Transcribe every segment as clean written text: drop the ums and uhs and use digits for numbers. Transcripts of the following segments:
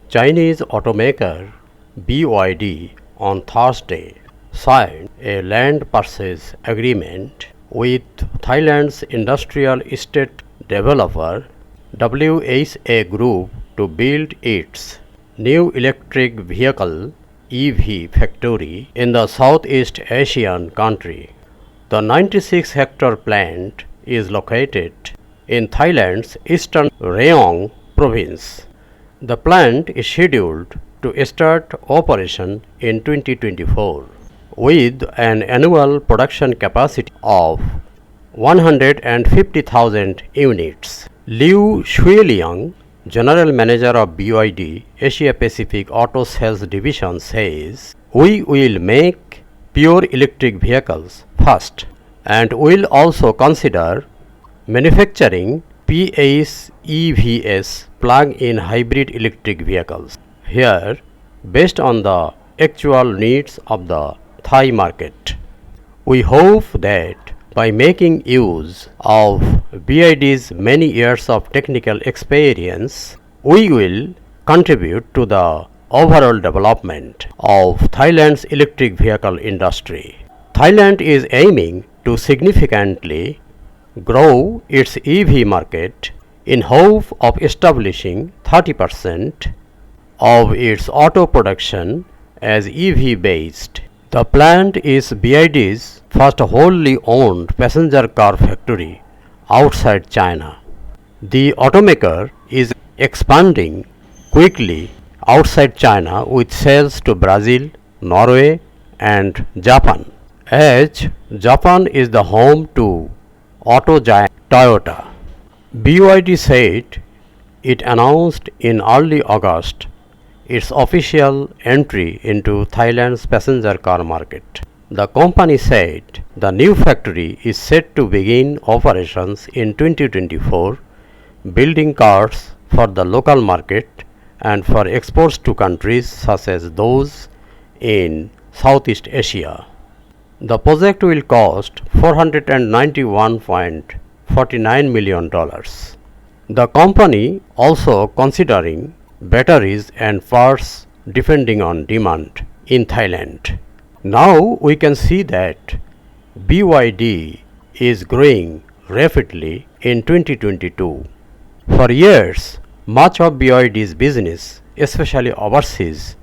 Chinese automaker BYD on Thursday signed a land purchase agreement with Thailand's industrial estate developer WHA Group to build its new electric vehicle EV factory in the Southeast Asian country. The 96-hectare plant is located in Thailand's eastern Rayong province. The plant is scheduled to start operation in 2024 with an annual production capacity of 150,000 units. Xueliang, General Manager of BYD Asia Pacific Auto Sales Division, says, "We will make pure electric vehicles first and will also consider manufacturing PHEVs plug-in hybrid electric vehicles here based on the actual needs of the Thai market. We hope that by making use of BYD's many years of technical experience, we will contribute to the overall development of Thailand's electric vehicle industry. Thailand is aiming to significantly grow its EV market in hope of establishing 30% of its auto production as EV based. The plant is BYD's first wholly owned passenger car factory outside China. The automaker is expanding quickly outside China with sales to Brazil, Norway, and Japan. As Japan is the home to auto giant Toyota, BYD said it announced in early August its official entry into Thailand's passenger car market. The company said the new factory is set to begin operations in 2024, building cars for the local market and for exports to countries such as those in Southeast Asia. The project will cost $491.49 million. The company also considering batteries and parts depending on demand in Thailand. Now we can see that BYD is growing rapidly in 2022. For years, much of BYD's business, especially overseas,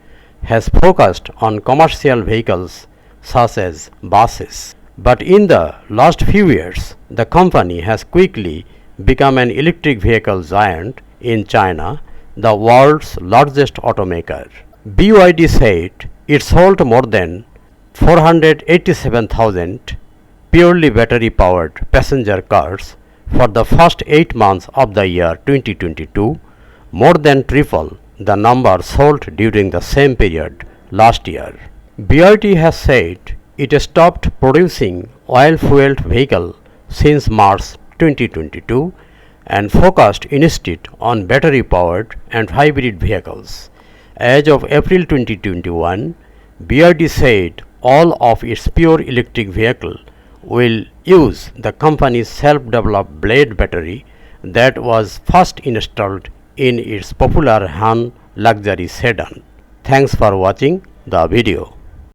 has focused on commercial vehicles such as buses. But in the last few years, the company has quickly become an electric vehicle giant in China, the world's largest automaker. BYD said it sold more than 487,000 purely battery-powered passenger cars for the first 8 months of the year 2022, more than triple the number sold during the same period last year. BYD has said it stopped producing oil-fueled vehicles since March 2022 and focused instead on battery-powered and hybrid vehicles. As of April 2021, BYD said all of its pure electric vehicles will use the company's self-developed Blade battery that was first installed in its popular Han luxury sedan. Thanks for watching the video.